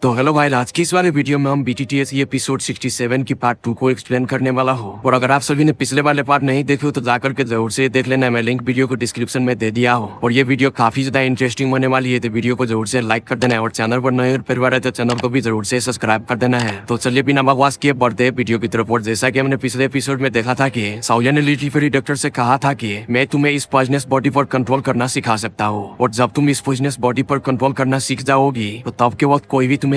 तो हेलो भाई, आज की इस वाले वीडियो में हम BTTS एपिसोड 67 की पार्ट 2 को एक्सप्लेन करने वाला हूँ। और अगर आप सभी ने पिछले वाले पार्ट नहीं देखे हो तो जाकर के जरूर से देख लेना। मैं लिंक वीडियो को डिस्क्रिप्शन में दे दिया हूँ। और ये वीडियो काफी ज्यादा इंटरेस्टिंग होने वाली है, तो वीडियो को जरूर से लाइक कर देना है। और चैनल पर नए परिवार है तो चैनल को भी जरूर से सब्सक्राइब कर देना है। तो चलिए बिना बकवास किए बढ़ते वीडियो की तरफ। और जैसा की हमने पिछले एपिसोड में देखा था की साउया ने लिटिल फेरी डॉक्टर से कहा था की मैं तुम्हें इस पॉइजनस बॉडी पर कंट्रोल करना सिखा सकता हूँ। और जब तुम इस पॉइजनस बॉडी पर कंट्रोल करना सीख जाओगी तो तब के वक्त कोई भी तुम्हें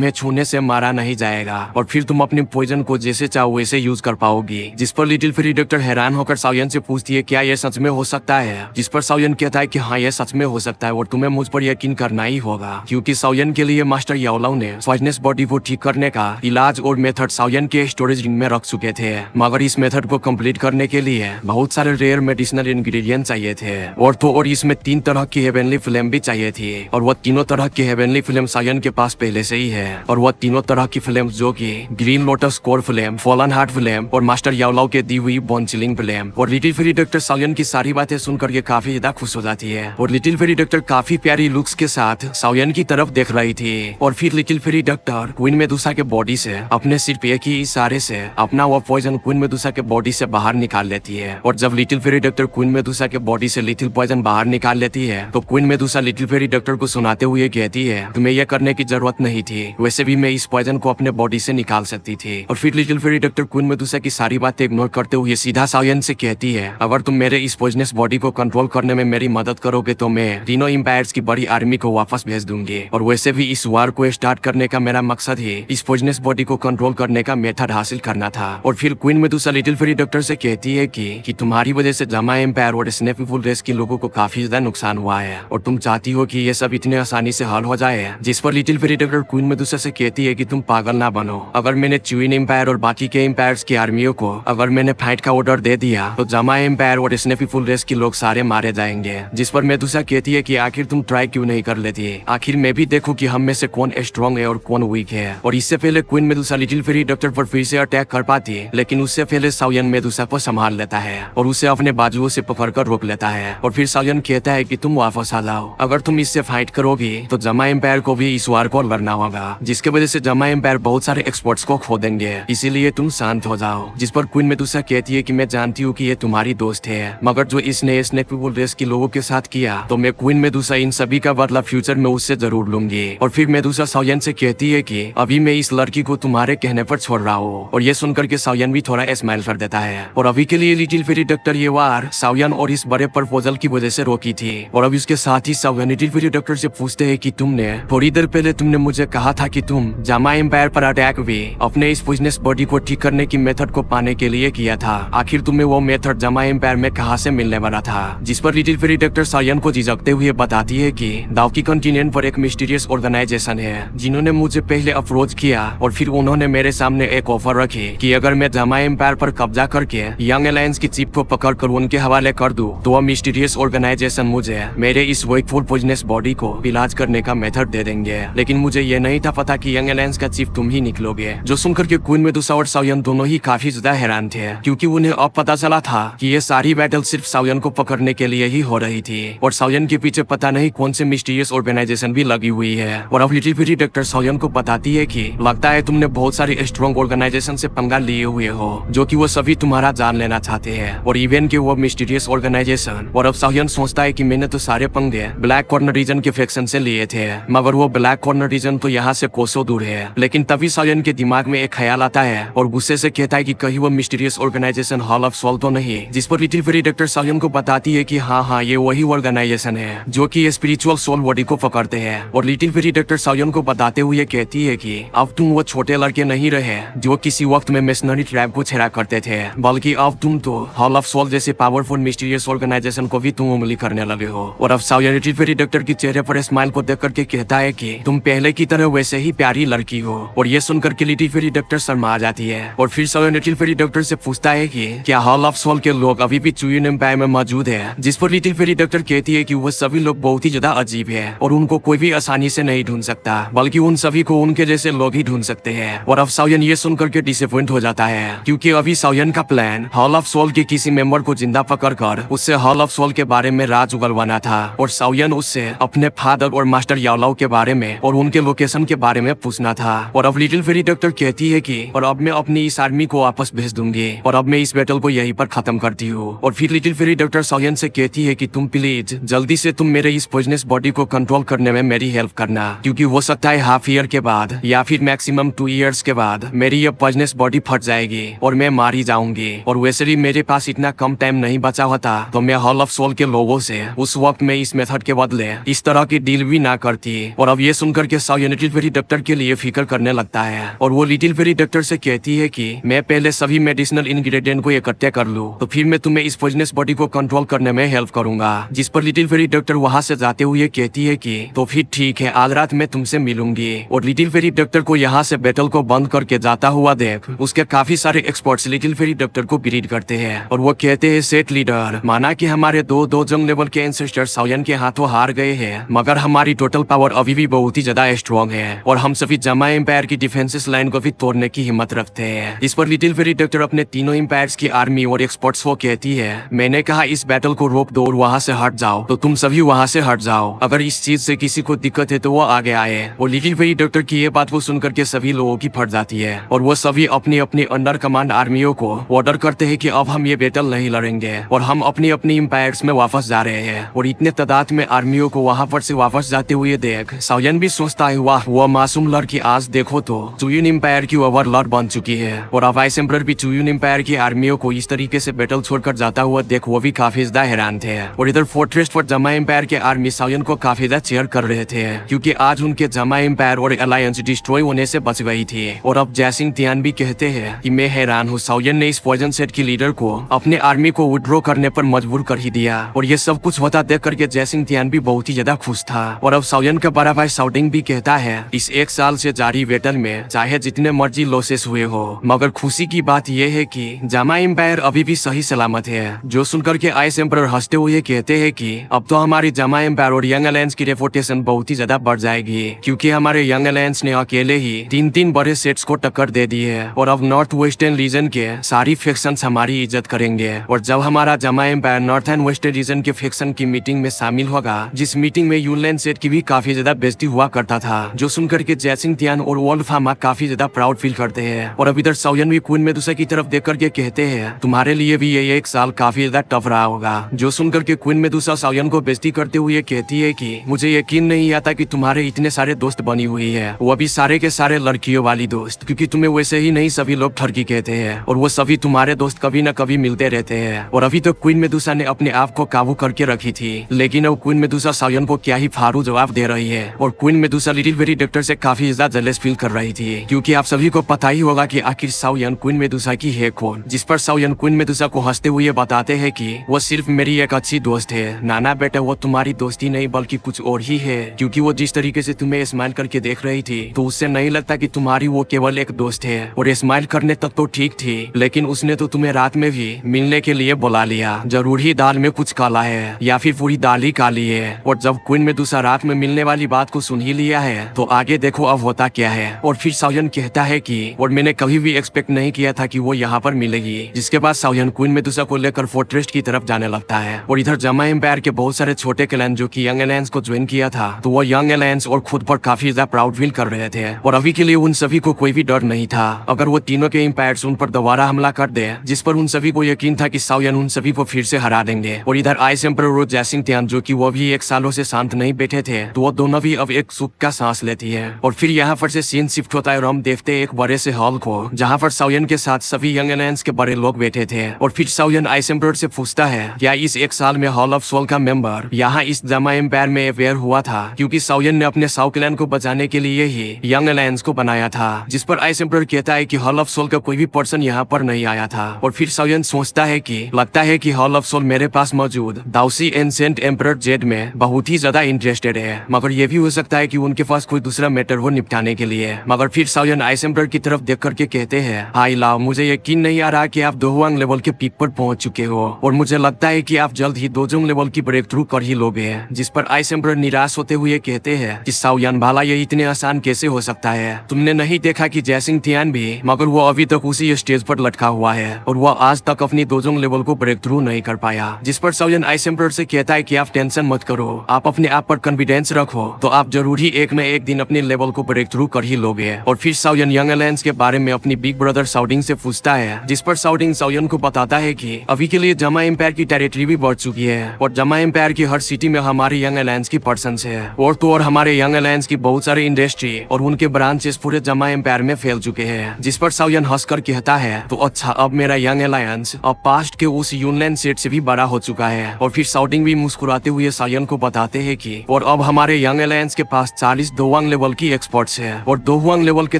छूने से मारा नहीं जाएगा। और फिर तुम अपने पॉइजन को जैसे चाहो वैसे यूज कर पाओगी। जिस पर लिटिल फेरी डॉक्टर हैरान होकर साउयन से पूछती है क्या यह सच में हो सकता है। जिस पर साउयन कहता है कि हाँ यह सच में हो सकता है और तुम्हें मुझ पर यकीन करना ही होगा, क्योंकि साउयन के लिए मास्टर याओलाओ ने पॉइजनस बॉडी को ठीक करने का इलाज और मेथड साउयन के स्टोरेज रूम में रख चुके थे। मगर इस मेथड को कम्प्लीट करने के लिए बहुत सारे रेयर मेडिसिनल इंग्रेडिएंट चाहिए थे। और इसमें 3 तरह की हेवनली फ्लेम भी चाहिए थी। और वो तीनों तरह की हेवनली फ्लेम साउयन के पास पहले से ही है। और वो तीनों तरह की फ्लेम जो कि green lotus core flame, fallen heart flame और मास्टर याओलाओ के दी हुई बोन चिलिंग फ्लेम। और लिटिल फेरी डॉक्टर साउयन की सारी बातें सुनकर के काफी ज्यादा खुश हो जाती है। और लिटिल फेरी डॉक्टर काफी प्यारी लुक्स के साथ साउयन की तरफ देख रही थी। और फिर little fairy doctor queen Medusa के बॉडी से अपने सिर्फ एक ही इशारे से अपना वो पॉइजन क्वीन मेडुसा के बॉडी से बाहर निकाल लेती है। और जब little fairy doctor queen Medusa के बॉडी से लिटिल पॉइजन बाहर निकाल लेती है तो queen Medusa little fairy doctor को सुनाते हुए कहती है तुम्हें यह करने की जरूरत नहीं थी, वैसे भी मैं इस पॉइजन को अपने बॉडी से निकाल सकती थी। और फिर little fairy doctor queen Medusa की सारी बातें इग्नोर करते हुए सीधा साउयन से कहती है अगर तुम मेरे इस पॉइजनस बॉडी को कंट्रोल करने में मेरी मदद करोगे तो मैं रीनो एम्पायर्स की बड़ी आर्मी को वापस भेज दूंगी। और वैसे भी इस वार को स्टार्ट करने का मेरा मकसद ही इस पॉइजनस बॉडी को कंट्रोल करने का मेथड हासिल करना था। और फिर queen Medusa little fairy doctor से कहती है कि तुम्हारी वजह से जामा एम्पायर और स्नेफीफुल रेस के लोगों को काफी ज्यादा नुकसान हुआ है और तुम चाहती हो कि ये सब इतने आसानी से हल हो जाए। जिस पर little fairy doctor queen Medusa से कहती है कि तुम पागल ना बनो। अगर मैंने च्यूइन एम्पायर और बाकी के एम्पायर्स की आर्मियों को अगर मैंने फाइट का ऑर्डर दे दिया तो जामा एम्पायर और स्नेफीफुल रेस के लोग सारे मारे जाएंगे। जिस पर मेडुसा कहती है कि आखिर तुम ट्राई क्यों नहीं कर लेती, आखिर मैं भी देखूं कि हम में से कौन स्ट्रॉन्ग है और कौन वीक है। और इससे पहले queen Medusa little fairy doctor पर फिर से अटैक कर पाती, लेकिन उससे पहले साउयन मेडुसा को संभाल लेता है और उसे अपने बाजुओं से पकड़कर रोक लेता है। और फिर साउयन कहता है कि तुम वापस आ जाओ, अगर तुम इससे फाइट करोगी तो जामा एम्पायर को भी इस वार को लड़ना होगा, जिसके वजह से जामा एम्पायर बहुत सारे एक्सपर्ट्स को खो देंगे, इसीलिए तुम शांत हो जाओ। जिस पर क्वीन मेडुसा कहती है कि मैं जानती हूँ कि ये तुम्हारी दोस्त है, मगर जो इसने स्नेफीफुल रेस के लोगों के साथ किया तो मैं क्वीन मेडुसा इन सभी का बदला फ्यूचर में उससे जरूर लूंगी। और फिर मेडुसा साउयन से कहती है कि अभी मैं इस लड़की को तुम्हारे कहने पर छोड़ रहा हूँ। और ये सुनकर के साउयन भी थोड़ा स्माइल कर देता है। और अभी के लिए लिटिल फेरी डॉक्टर ये वार साउयन और इस बड़े प्रपोजल की वजह से रोकी थी। और अभी उसके साथ ही साउयन लिटिल फेरी डॉक्टर से पूछते है कि तुमने थोड़ी देर पहले तुमने मुझे कहा था कि तुम जामा एम्पायर पर अटैक भी अपने इस पॉइजनस बॉडी को ठीक करने की मेथड को पाने के लिए किया था, आखिर तुम्हें वो मेथड जामा एम्पायर में कहाँ से मिलने वाला था। जिस पर लिटिल फेरी डॉक्टर साउयन को झिझकते हुए बताती है कि दाओकी कॉन्टिनेंट पर एक मिस्टीरियस ऑर्गेनाइजेशन है जिन्होंने मुझे पहले अप्रोच किया और फिर उन्होंने मेरे सामने एक ऑफर रखी कि अगर मैं जामा एम्पायर पर कब्जा करके यंग अलायंस की चीफ को पकड़कर उनके हवाले कर दूं तो वह मिस्टीरियस ऑर्गेनाइजेशन मुझे मेरे इस वेकफुल पॉइजनस बॉडी को इलाज करने का मेथड दे देंगे। लेकिन मुझे ये नहीं था पता कि यंग अलायंस का चीफ तुम ही निकलोगे। जो सुनकर के क्वीन मेडुसा और साउयन दोनों ही काफी ज्यादा हैरान थे, क्योंकि उन्हें अब पता चला था कि ये सारी बैटल सिर्फ साउयन को पकड़ने के लिए ही हो रही थी और साउयन के पीछे पता नहीं कौन से मिस्टीरियस ऑर्गेनाइजेशन भी लगी हुई है। और अब लिटिल फेरी डॉक्टर साउयन को बताती है कि लगता है तुमने बहुत सारी स्ट्रॉन्ग ऑर्गेनाइजेशन से पंगा लिए हुए हो जो कि वो सभी तुम्हारा जान लेना चाहते हैं और इवन के वो मिस्टीरियस ऑर्गेनाइजेशन। और अब साउयन सोचता है कि मैंने तो सारे पंगे ब्लैक कॉर्नर रीजन के फैक्शन से लिए थे, मगर वो ब्लैक कॉर्नर रीजन तो यहाँ से कोसों दूर है। लेकिन तभी साउयन के दिमाग में एक ख्याल आता है और गुस्से से कहता है कि कहीं वो mysterious organisation hall of soul तो नहीं। जिस पर लिटिल फेरी डॉक्टर साउयन को बताती है कि हाँ ये वही ऑर्गेनाइजेशन है जो कि स्पिरिचुअल सोल बॉडी को पकड़ते हैं। और लिटिल फेरी डॉक्टर साउयन को बताते हुए कहती है कि अब तुम वो छोटे लड़के नहीं रहे जो किसी वक्त में मिशनरी ट्रैप को छेड़ा करते थे, बल्कि अब तुम तो हॉल ऑफ सोल जैसे पावरफुल मिस्टीरियस ऑर्गेनाइजेशन को भी तुम उंगली करने लगे हो। और अब साउयन लिटिल फेरी डॉक्टर के चेहरे पर स्माइल को देख करके कहता है कि तुम पहले की तरह वैसे ही प्यारी लड़की हो। और ये सुनकर के लिटिल फेरी डॉक्टर शर्मा जाती है। और फिर साउयन लिटिल फेरी डॉक्टर से पूछता है कि क्या हॉल ऑफ सोल के लोग अभी भी च्यूइन एम्पायर में मौजूद है। जिस पर लिटिल फेरी डॉक्टर कहती है कि वो सभी लोग बहुत ही ज्यादा अजीब है और उनको कोई भी आसानी से नहीं ढूंढ सकता, बल्कि उन सभी को उनके जैसे लोग ही ढूंढ सकते हैं। और अब साउयन ये सुनकर के डिसअपॉइंट हो जाता है, क्योंकि अभी साउयन का प्लान हॉल ऑफ सोल के किसी मेंबर को जिंदा पकड़कर उससे हॉल ऑफ सोल के बारे में राज उगलवाना था। और साउयन उससे अपने फादर और मास्टर याओलाओ के बारे में और उनके के लोकेशन के बारे में पूछना था। और अब लिटिल फेरी डॉक्टर कहती है कि और अब मैं अपनी इस आर्मी को वापस भेज दूंगी और अब मैं इस बैटल को यहीं पर खत्म करती हूँ। और फिर लिटिल फेरी डॉक्टर सायन से कहती है कि तुम प्लीज जल्दी से तुम मेरे इस पॉइजनस बॉडी को कंट्रोल करने में मेरी हेल्प करना, क्योंकि हो सकता है हाफ ईयर के बाद या फिर मैक्सिमम 2 इयर्स के बाद मेरी ये पॉइजनस बॉडी फट जाएगी और मैं मारी जाऊंगी। और वैसे भी मेरे पास इतना कम टाइम नहीं बचा होता तो मैं हॉल ऑफ सोल के लोगों से उस वक्त में इस मेथड के बदले इस तरह की डील भी ना करती। और अब ये सुनकर के सायन लिटिल फेरी डॉक्टर के लिए फिक्र करने लगता है और वो लिटिल फेरी डॉक्टर से कहती है कि मैं पहले सभी मेडिसिनल इंग्रेडिएंट को इकट्ठे कर लूं तो फिर मैं तुम्हें इस पॉइजनस बॉडी को कंट्रोल करने में हेल्प करूंगा। जिस पर लिटिल फेरी डॉक्टर वहां से जाते हुए कहती है कि तो फिर ठीक है, आज रात मैं तुमसे मिलूंगी। और लिटिल फेरी डॉक्टर को यहाँ से बैटल को बंद करके जाता हुआ देख उसके काफी सारे एक्सपर्ट्स लिटिल फेरी डॉक्टर को ग्रीट करते हैं और वो कहते हैं सेट लीडर, माना कि हमारे दो जंग लेवल के एंसेस्टर सायन के हाथों हार गए हैं, मगर हमारी टोटल पावर अभी भी बहुत ही ज्यादा स्ट्रॉन्ग है और हम सभी जमा एम्पायर की डिफेंसेस लाइन को भी तोड़ने की हिम्मत रखते हैं। इस पर लिटिल फेरी डॉक्टर अपने तीनों एम्पायर्स की आर्मी और एक्सपर्ट्स को कहती है, मैंने कहा इस बैटल को रोक दो और वहाँ से हट जाओ, तो तुम सभी वहाँ से हट जाओ। अगर इस चीज से किसी को दिक्कत है तो वो आगे आए। और लिटिल फेरी डॉक्टर की ये बात वो सुनकर के सभी लोगों की फट जाती है और वो सभी अपनी अपनी अंडर कमांड आर्मियों को ऑर्डर करते हैं कि अब हम ये बैटल नहीं लड़ेंगे और हम अपनी अपनी एम्पायर्स में वापस जा रहे हैं। और इतने तादाद में आर्मियों को वहाँ पर से वापस जाते हुए देख सायन भी सोचता है, वाह वो मासूम लड़की आज देखो तो चुयुन एम्पायर की ओवरलॉर्ड बन चुकी है। और अब वाइस एम्परर भी चुयुन एम्पायर की आर्मियों को इस तरीके से बैटल छोड़कर जाता हुआ देख वो भी काफी ज्यादा हैरान थे। और इधर फोर्ट्रेस पर जमा एम्पायर के आर्मी सायन को काफी ज्यादा चेयर कर रहे थे क्योंकि आज उनके जमा एम्पायर और अलायंस डिस्ट्रॉय होने से बच गई थी। और अब जैसिंग तियान भी कहते हैं कि मैं हैरान हूँ, सायन ने इस पॉइजन सेट की लीडर को अपने आर्मी को विड्रॉ करने पर मजबूर कर ही दिया। और ये सब कुछ होता देख करके जैसिंग तियान भी बहुत ही ज्यादा खुश था। और अब सायन का बड़ा भाई साउटिंग भी कहता है, इस 1 साल से जारी बैटल में चाहे जितने मर्जी लॉसेस हुए हो, मगर खुशी की बात यह है कि जामा एम्पायर अभी भी सही सलामत है। जो सुनकर के आइस एम्परर हंसते हुए कहते हैं कि अब तो हमारी जामा एम्पायर और यंग अलायंस की रेपुटेशन बहुत ही ज्यादा बढ़ जाएगी, क्योंकि हमारे यंग अलायंस ने अकेले ही 3 बड़े सेट्स को टक्कर दे दी है। और अब नॉर्थ वेस्टर्न रीजन के सारी फैक्शंस हमारी इज्जत करेंगे। और जब हमारा जामा empire north and western region के फैक्शन की मीटिंग में शामिल होगा, जिस मीटिंग में यूनलैंड सेट की भी काफी ज्यादा बेइज्जती हुआ करता था, जो सुनकर के जैसिंग तियान और वोल्फामा काफी ज्यादा प्राउड फील करते हैं। और अब इधर सायन भी क्वीन मेडुसा की तरफ देख करके कहते हैं, तुम्हारे लिए भी ये 1 साल काफी ज्यादा टफ रहा होगा। जो सुनकर के क्वीन मेडुसा सायन को बेइज्जती करते हुए कहती है कि मुझे यकीन नहीं आता कि तुम्हारे इतने सारे दोस्त बनी हुई है, वो भी सारे के सारे लड़कियों वाली दोस्त, क्योंकि तुम्हें वैसे ही नहीं सभी लोग ठरकी कहते हैं और वो सभी तुम्हारे दोस्त कभी न कभी मिलते रहते हैं। और अभी तो क्वीन मेडुसा ने अपने आप को काबू करके रखी थी, लेकिन अब क्वीन मेडुसा सायन को क्या ही फारू जवाब दे रही है। और queen Medusa little fairy doctor से काफी ज्यादा जेलस फील कर रही थी, क्योंकि आप सभी को पता ही होगा कि आखिर सायन क्वीन मेडुसा की है कौन। जिस पर सायन क्वीन मेडुसा को हंसते हुए बताते हैं कि वो सिर्फ मेरी एक अच्छी दोस्त है। नाना बेटा, वो तुम्हारी दोस्ती नहीं बल्कि कुछ और ही है, क्योंकि वो जिस तरीके से तुम्हें स्माइल करके देख रही थी तो उससे नहीं लगता कि तुम्हारी वो केवल एक दोस्त है। और स्माइल करने तक तो ठीक थी, लेकिन उसने तो तुम्हें रात में भी मिलने के लिए बुला लिया। जरूर ही दाल में कुछ काला है या फिर पूरी दाल ही काली है। और जब क्वीन मेडुसा रात में मिलने वाली बात को सुन ही लिया है तो आगे देखो अब होता क्या है। और फिर सायन कहता है कि और मैंने कभी भी एक्सपेक्ट नहीं किया था कि वो यहाँ पर मिलेगी। जिसके बाद सायन क्वीन मेडुसा को लेकर फोर्ट्रेस की तरफ जाने लगता है। और इधर जामा एम्पायर के बहुत सारे छोटे क्लैन जो कि यंग अलायंस को ज्वाइन किया था, तो वो यंग अलायंस और खुद पर काफी ज्यादा प्राउड फील कर रहे थे। और अभी के लिए उन सभी को कोई भी डर नहीं था अगर वो तीनों के एम्पायर्स उन पर दोबारा हमला कर दे, जिस पर उन सभी को यकीन था कि सायन उन सभी को फिर से हरा देंगे। और इधर आइस एम्परर और जैसिंग तियान जो कि वो भी 1 सालों से शांत नहीं बैठे थे, तो वो दोनों भी अब एक सुख का सांस लेती है। और फिर यहाँ पर से सीन शिफ्ट होता है और हम देखते हैं एक बड़े से हॉल को, जहाँ पर सायन के साथ सभी यंग अलायंस के बड़े लोग बैठे थे। और फिर सायन आइस एम्परर से पूछता है, क्या इस 1 साल में हॉल ऑफ सोल का मेंबर यहाँ इस जामा एम्पायर में अवेयर हुआ था, क्योंकि सायन ने अपने साउ क्लैन को बचाने के लिए ही यंग अलायंस को बनाया था। जिस पर आइस एम्परर कहता है कि हॉल ऑफ सोल का कोई भी पर्सन यहाँ पर नहीं आया था। और फिर सायन सोचता है कि लगता है कि हॉल ऑफ सोल मेरे पास मौजूद दाउसी एंसेंट एम्परर जेड में बहुत ही ज्यादा इंटरेस्टेड है, मगर ये भी हो सकता है कि उनके पास कोई दूसरा मैटर हो निपटाने के लिए। मगर फिर सायन आइस एम्परर की तरफ देख करके कहते हैं, हाय लाओ, मुझे यकीन नहीं आ रहा कि आप दोहुआंग लेवल के पीक पर पहुंच चुके हो और मुझे लगता है कि आप जल्द ही दोजोंग लेवल की ब्रेक थ्रू कर ही लोगे। जिस पर आइस एम्परर निराश होते हुए कहते हैं कि सायन भाला ये इतने आसान कैसे हो सकता है, तुमने नहीं देखा कि जैसिंग तियान भी, मगर वो अभी तक उसी स्टेज पर लटका हुआ है और वो आज तक अपनी दोजोंग लेवल को ब्रेक थ्रू नहीं कर पाया। जिस पर सायन आइस एम्परर से कहता है कि आप टेंशन मत करो, आप अपने आप पर कॉन्फिडेंस रखो तो आप जरूर ही एक न एक दिन अपने लेवल को ब्रेक थ्रू कर ही लोगे। और फिर साउयन यंग अलायंस के बारे में अपनी बिग ब्रदर साउडिंग से पूछता है, जिस पर साउडिंग साउयन को बताता है कि अभी के लिए जमा एम्पायर की टेरिटरी भी बढ़ चुकी है और जमा एम्पायर की हर सिटी में हमारे यंग अलायंस की पर्सन्स है और तो और हमारे यंग अलायंस की बहुत सारे इंडस्ट्री और उनके ब्रांचेस पूरे जमा एम्पायर में फैल चुके हैं। जिस पर साउयन हंसकर कहता है, तो अच्छा अब मेरा यंग अलायंस अब पास्ट के उस यूनलैंड सेट से भी बड़ा हो चुका है। और फिर साउडिंग भी मुस्कुराते हुए साउयन को बताते हैं कि और अब हमारे यंग अलायंस के पास 40 दोवांग लेवल की एक्सपर्ट्स है और दोवांग लेवल के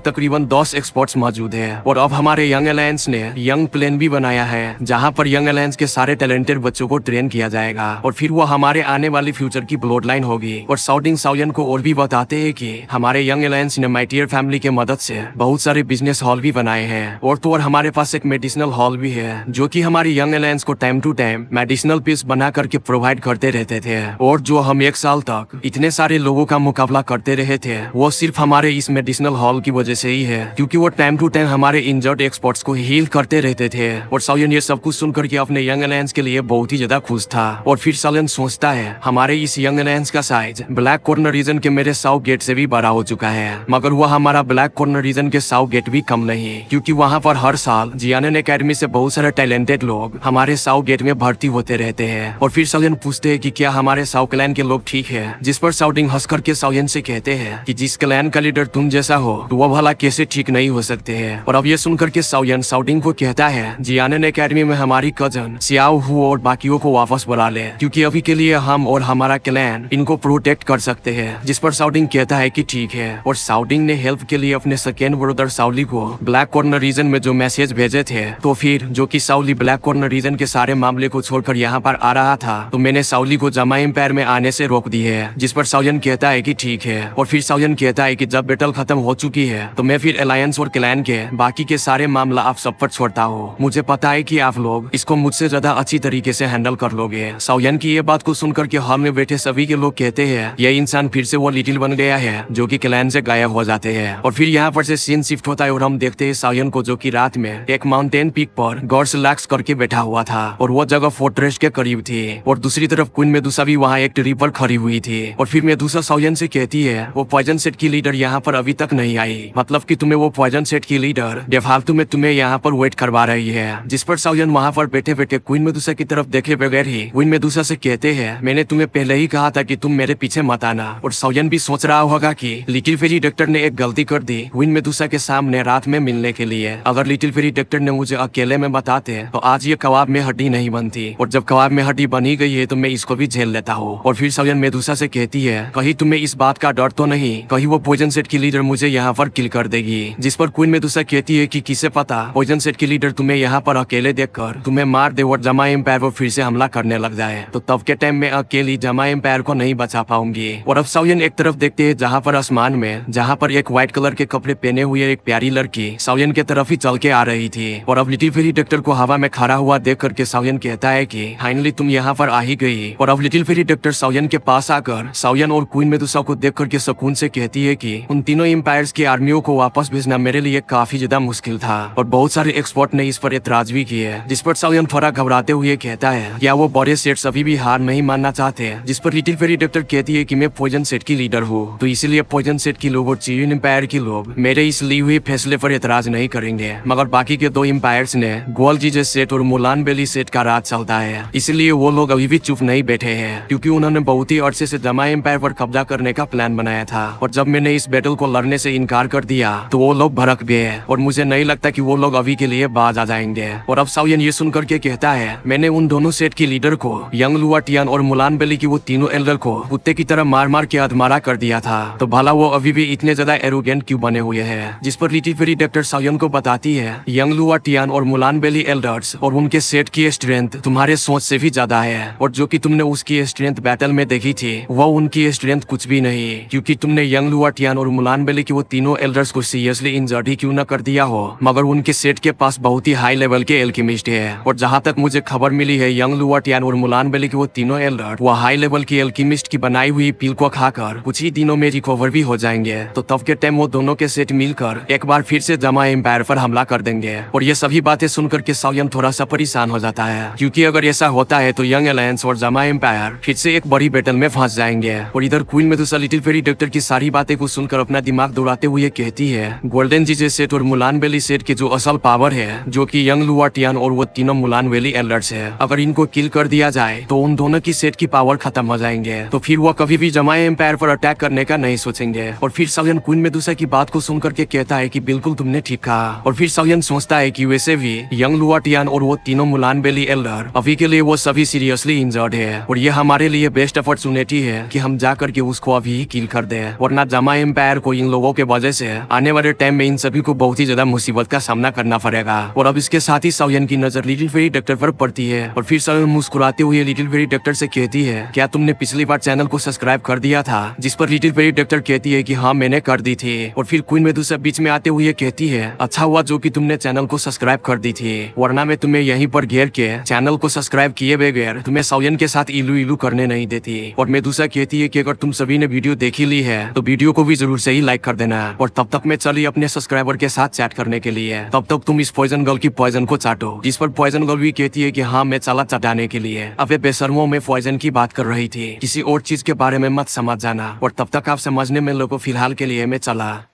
तकरीबन 10 एक्सपर्ट्स मौजूद है। और अब हमारे यंग अलायंस ने यंग प्लेन भी बनाया है जहाँ पर यंग अलायंस के सारे टैलेंटेड बच्चों को ट्रेन किया जाएगा और फिर वो हमारे आने वाली फ्यूचर की ब्लड लाइन होगी। और साउडिंग साउयन को और भी बताते हैं कि हमारे यंग अलायंस ने माइटियर फैमिली के मदद से बहुत सारे बिजनेस हॉल भी बनाए हैं और तो और हमारे पास एक मेडिसिनल हॉल भी है जो कि हमारी यंग अलायंस को time to time medicinal piece बना करके प्रोवाइड करते रहते थे। और जो हम 1 साल तक इतने सारे लोगों का मुकाबला करते रहे थे वो सिर्फ हमारे इस मेडिसिनल हॉल की वजह से ही है, क्योंकि वो टाइम टू टाइम हमारे इंजर्ड एक्सपर्ट्स को हील करते रहते थे। और साउयन ये सब कुछ सुनकर के अपने यंग अलायंस के लिए बहुत ही ज्यादा खुश था। और फिर साउयन सोचता है, हमारे इस यंग अलायंस का साइज ब्लैक कॉर्नर रीजन के मेरे साउथ गेट से भी बड़ा हो चुका है, मगर वह हमारा ब्लैक कॉर्नर रीजन के साउथ गेट भी कम नहीं, क्योंकि वहाँ पर हर साल जियानन एकेडमी से बहुत सारे टैलेंटेड लोग हमारे साउथ गेट में भर्ती होते रहते हैं। और फिर साउयन पूछते हैं कि क्या हमारे साउथ क्लैन के लोग ठीक है, जिस पर साउडिंग हंस करके साउयन से कहते हैं कि जिस क्लैन का लीडर तुम जैसा हो तो वह भला कैसे ठीक नहीं हो सकते हैं। और अब ये सुनकर के साउयन साउडिंग को कहता है, जियानन एकेडमी में हमारी कजन सियाओ हु और बाकियों को वापस बुला ले, क्योंकि अभी के लिए हम और हमारा क्लैन इनको प्रोटेक्ट कर सकते हैं। जिस पर साउडिंग कहता है कि ठीक है। और साउडिंग ने हेल्प के लिए अपने सेकेंड ब्रदर साउली को ब्लैक कॉर्नर रीजन में जो मैसेज भेजे थे, तो फिर जो कि साउली ब्लैक कॉर्नर रीजन के सारे मामले को छोड़कर यहाँ पर आ रहा था, तो मैंने साउली को जमा एम्पायर में आने से रोक दी है। जिस पर साउयन कहता है कि ठीक है। और फिर साउयन कहता है कि जब बैटल खत्म हो चुकी है तो मैं फिर अलायंस और क्लैन के बाकी के सारे मामला आप सब पर छोड़ता हूँ। मुझे पता है कि आप लोग इसको मुझसे ज्यादा अच्छी तरीके से हैंडल कर लोगे। साउयन की ये बात को सुनकर के हॉल में बैठे सभी के लोग कहते हैं, ये इंसान फिर से वो लिटिल बन गया है जो कि क्लैन से गायब हो जाते हैं। और फिर यहाँ पर से सीन शिफ्ट होता है और हम देखते हैं साउयन को, जो कि रात में एक माउंटेन पीक पर गॉड रिलैक्स करके बैठा हुआ था और वो जगह फोर्ट्रेस के करीब थी। और दूसरी तरफ क्वीन मेदुसा भी वहाँ एक ट्री पर खड़ी हुई थी। और फिर मेदुसा साउयन से कहती है, वो पॉइजन सेट की लीडर यहाँ पर अभी तक नहीं आई, मतलब कि तुम्हें वो पॉइजन सेट की लीडर बेफालतू में तुम्हें यहाँ पर वेट करवा रही है। जिस पर साउयन वहाँ पर बैठे बैठे क्वीन मेदुसा की तरफ देखे बगैर ही क्वीन मेदुसा से कहते हैं, मैंने तुम्हें पहले ही कहा था कि तुम मेरे पीछे मत आना। और साउयन भी सोच रहा होगा कि लिटिल फेरी डॉक्टर ने एक गलती कर दी क्वीन मेदुसा के सामने रात में मिलने के लिए। अगर लिटिल फेरी डॉक्टर ने मुझे अकेले में बताते तो आज ये कबाब में हड्डी नहीं बनती, और जब कबाब में हड्डी बनी गई है तो मैं इसको भी झेल लेता हूँ। और फिर साउयन मेदुसा से कहती है, कहीं तुम्हें इस बात का डर तो नहीं, कहीं वो पॉइजन सेट की लीडर मुझे यहाँ पर किल कर देगी। जिस पर क्वीन मेदुसा कहती है कि किसे पता पॉइजन सेट की लीडर तुम्हें यहाँ पर अकेले देखकर तुम्हें मार दे और जमा एम्पायर पर फिर से हमला करने लग जाए, तो तब के टाइम में अकेली जमा एम्पायर को नहीं बचा पाऊंगी। और अब साउयन एक तरफ देखते हैं जहाँ पर आसमान में जहाँ पर एक व्हाइट कलर के कपड़े पहने हुए एक प्यारी लड़की साउयन के तरफ ही चल के आ रही थी। और अब लिटिल फेरी डॉक्टर को हवा में खड़ा हुआ देख करके साउयन कहता है कि फाइनली तुम यहाँ पर आ ही गई। और अब लिटिल फेरी डॉक्टर साउयन के पास आकर साउयन और क्वीन मेदुसा को देख करके सुकून से कहती है कि उन तीनों एम्पायर्स की आर्मियों को वापस भेजना मेरे लिए काफी ज्यादा मुश्किल था और बहुत सारे एक्सपर्ट ने इस पर एतराज भी किए। जिस पर साउयन थोड़ा घबराते हुए कहता है, क्या वो बड़े सेट्स अभी भी हार नहीं मानना चाहते। जिस पर लिटिल फेरी डॉक्टर कहती है कि मैं पॉइजन सेट की लीडर हूँ, तो इसीलिए पॉइजन सेट की लोग और चियन एम्पायर के लोग मेरे इस ली हुई फैसले पर एतराज नहीं करेंगे। मगर बाकी के 2 एम्पायर्स ने ग्वाल जीजे सेट और मुलान बेली सेट का राज चलता है, इसलिए वो लोग अभी भी चुप नहीं बैठे हैं, क्योंकि उन्होंने बहुत ही अरसे से जमा एम्पायर पर कब्जा करने का प्लान बनाया था। और जब मैंने इस बैटल को लड़ने से इनकार कर दिया तो वो लोग भड़क गए और मुझे नहीं लगता कि वो लोग अभी के लिए बाज आ जाएंगे। और अब साउयन ये सुनकर के कहता है, मैंने उन दोनों सेट की लीडर को यंग लुआटियान और मुलान बेली की वो तीनों एल्डर को कुत्ते की तरह मार मार के अधमारा कर दिया था, तो भला वो अभी भी इतने ज्यादा एरोगेंट क्यों बने हुए हैं। जिस पर लिटिल फेरी डॉक्टर साउयन को बताती है, यंग लुआटियान और मुलान बेली एल्डर्स और उनके सेट की स्ट्रेंथ तुम्हारे सोच से भी ज्यादा है, और जो कि तुमने उसकी स्ट्रेंथ बैटल में देखी थी वो उनकी स्ट्रेंथ कुछ भी नहीं, क्योंकि तुमने यंग लुआटियान और मुलान बेली की वो तीनों एल्डर्स को सीरियसली इंजर्ड ही क्यों न कर दिया हो, मगर उनके सेट के पास बहुत ही हाई लेवल के एल्केमिस्ट है। और जहाँ तक मुझे खबर मिली है, यंग लुआटियान और मुलान बेली की वो तीनों एल्डर वो हाई लेवल की एल्केमिस्ट की बनाई हुई पील को खाकर कुछ ही दिनों में रिकवर भी हो जाएंगे, तो तब के टाइम वो दोनों के सेट मिलकर एक बार फिर से जमा एम्पायर पर हमला कर देंगे। और ये सभी बातें सुनकर के साउयन थोड़ा सा परेशान हो जाता है, क्योंकि अगर ऐसा होता है तो यंग अलायंस और जमा एम्पायर फिर से एक बड़ी बैटल में फंस जाएंगे। और इधर क्वीन मेदुसा लिटिल फेरी डॉक्टर की सारी बातें को सुनकर अपना दिमाग दौड़ाते हुए कहती है गोल्डन जीजे सेट और मुलान वैली सेट के जो असल पावर है, जो कि यंग लुआटियान और वो तीनों मुलान वैली एल्डर्स है, अगर इनको किल कर दिया जाए तो उन दोनों की सेट की पावर खत्म हो जाएंगे। तो फिर वो कभी भी जमाए एम्पायर पर अटैक करने का नहीं सोचेंगे। और फिर सालियन क्वीन मेडुसा की बात को सुनकर के कहता है कि बिल्कुल तुमने ठीक कहा। और फिर सालियन सोचता है कि वैसे भी यंग लुआटियान और वो तीनों मुलान वैली एल्डर अभी के लिए वो सभी सीरियसली इंजर्ड है और ये हमारे लिए बेस्ट अपॉर्चुनिटी है कि हम जाकर के उसको अभी ही किल कर दे, वरना जामा एम्पायर को इन लोगों के वजह से आने वाले टाइम में इन सभी को बहुत ही ज्यादा मुसीबत का सामना करना पड़ेगा। और अब इसके साथ ही सालियन की नजर लिटिल फेरी डॉक्टर पर पड़ती है और फिर सालियन मुस्कुराते हुए लिटिल फेरी डॉक्टर से कहती है क्या तुमने पिछली बार चैनल को सब्सक्राइब कर दिया था? जिस पर लिटिल फेरी डॉक्टर कहती है कि हाँ मैंने कर दी थी। और फिर क्वीन मेडुसा बीच में आते हुए कहती है अच्छा हुआ जो कि तुमने चैनल को सब्सक्राइब कर दी थी, वरना मैं तुम्हें यहीं पर घेर के चैनल को सब्सक्राइब किए बगैर तुम्हें सालियन के साथ इलू इलू करने नहीं देती। और मेडुसा कहती है कि अगर तुम सभी ने वीडियो देखी ली है तो वीडियो को भी जरूर से ही लाइक कर देना। और तब तक मैं चली अपने सब्सक्राइबर के साथ चैट करने के लिए, तब तक तुम इस पॉइजन गर्ल की पॉइजन को चाटो। जिस पर पॉइजन गर्ल भी कहती है कि हाँ मैं चला चटाने के लिए। अब ये बेशर्मों में पॉइजन की बात कर रही थी, किसी और चीज के बारे में मत समझ जाना। और तब तक आप समझने में लोगों फिलहाल के लिए मैं चला।